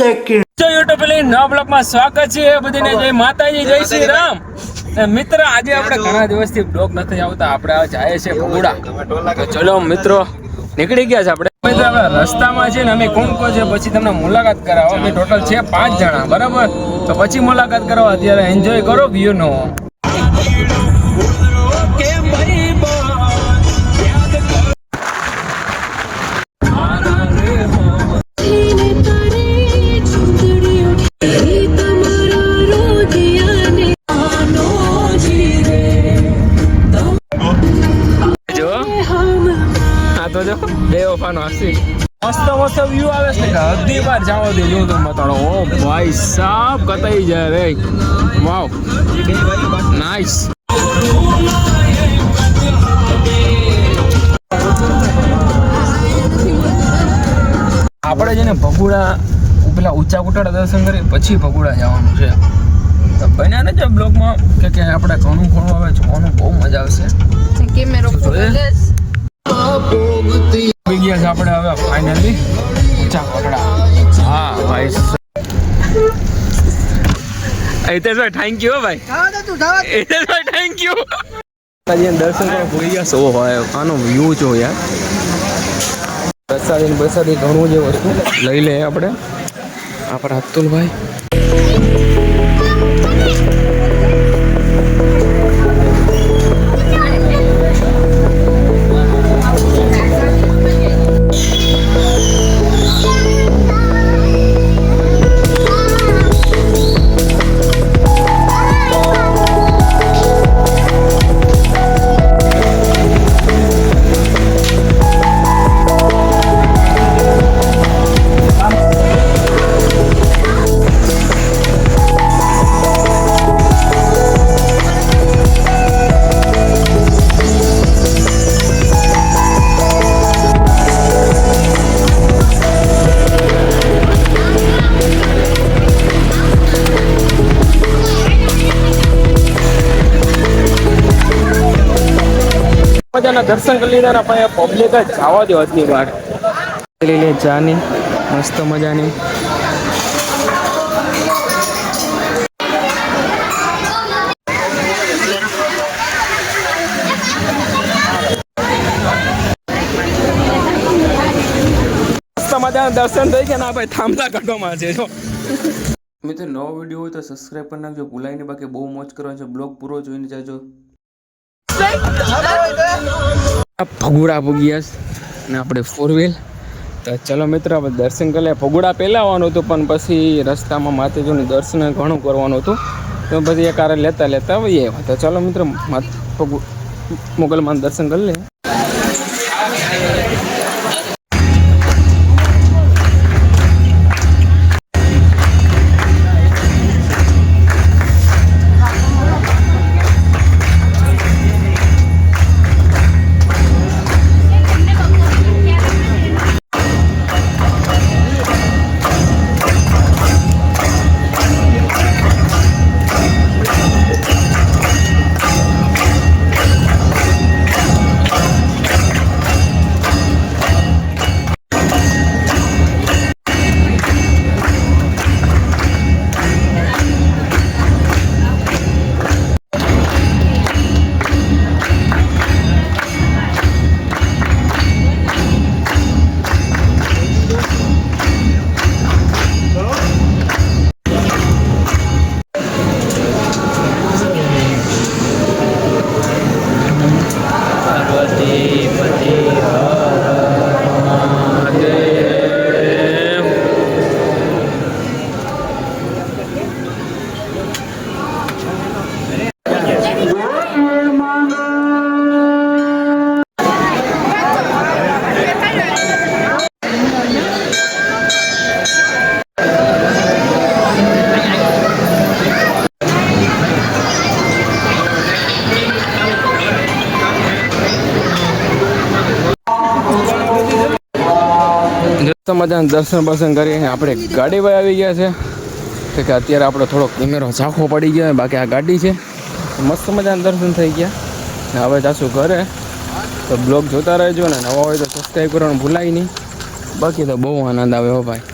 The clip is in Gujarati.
સેકન્ડ યુટ્યુબ પેલી નવા બ્લોગમાં સ્વાગત છે બધાને. જય માતાજી, જય શ્રી રામ. મિત્ર, આજે આપણે ઘણા દિવસથી બ્લોગ નથી આવતા, આપણે જાય છે ભગુડા. તો ચલો મિત્રો, નીકળી ગયા છે આપણે. મિત્ર, આપણે રસ્તામાં છે ને અમે કોણ છે પછી તમને મુલાકાત કરાવો. અમે ટોટલ છે 5 જણા, બરાબર? તો પછી મુલાકાત કરાવો. અત્યારે એન્જોય કરો વ્યૂ નો. મસ્ત મસ્ત વ્યૂ આવે છે કે હદી બાર જાવ દે. જો તમે બતાડો. ઓ ભાઈ સાહેબ, કતાઈ જાય રે. વાવ, નાઈસ. આપણે છે ને ભગુડા પેલા ઊંચા કોટડા દર્શન કરી પછી ભગુડા જવાનું છે. તો બન્યા ને જે બ્લોગમાં કે આપણે ઘણું ઘણું હવે જોવાનું બહુ મજા આવશે. આવી ગયા છે આપણે હવે ફાઇનલી ઊંચા કોટડા. હા ભાઈ, હિતેશભાઈ થેન્ક યુ. ભાઈ હિતેશભાઈ થેન્ક યુ. દર્શન કરવા ભૂલી ગયા છો. ભાઈ આનો વ્યૂ જો યાર. પ્રસાદી ઘણું જે વસ્તુ લઈ લે આપણે. આપણા અતુલભાઈ મજાના દર્શન કરી લીધા. આપણે પબ્લિક જ જવા દો આજની બહાર. લઈ લે ચાની મસ્ત મજાની. મસ્ત મજાના દર્શન થઈ ગયા ને આપણે થાંભલા કાઢવામાં છે. જો મિત્રો, નવો વિડીયો હોય તો સબસ્ક્રાઈબ કરી નાખજો, ભૂલાય નહીં. બાકી બહુ મોજ કરવાનો છે. બ્લોગ પૂરો જોઈને જાજો. ભગુડા ભૂગ્યા ને આપણે 4 વ્હીલ. તો ચલો મિત્રો, આપણે દર્શન કરી લે. ભગુડા પહેલાં આવવાનું હતું પણ પછી રસ્તામાં માતાજીનું દર્શન ઘણું કરવાનું હતું, તો પછી એક કાર લેતા આવીએ. તો ચલો મિત્રો, મોગલમાં દર્શન કરી લે. મજાના દર્શન કરીને આપણે ગાડી પર આવી ગયા છે કે અત્યારે આપણે થોડો કેમેરો ઝાંખો પડી ગયો. બાકી આ ગાડી છે, મસ્ત મજાના દર્શન થઈ ગયા. હવે જાશું ઘરે. તો બ્લોગ જોતા રહેજો ને નવા હોય તો સબસ્ક્રાઈબ કરવાનું ભૂલાય નહીં. બાકી તો બહુ આનંદ આવે હો ભાઈ.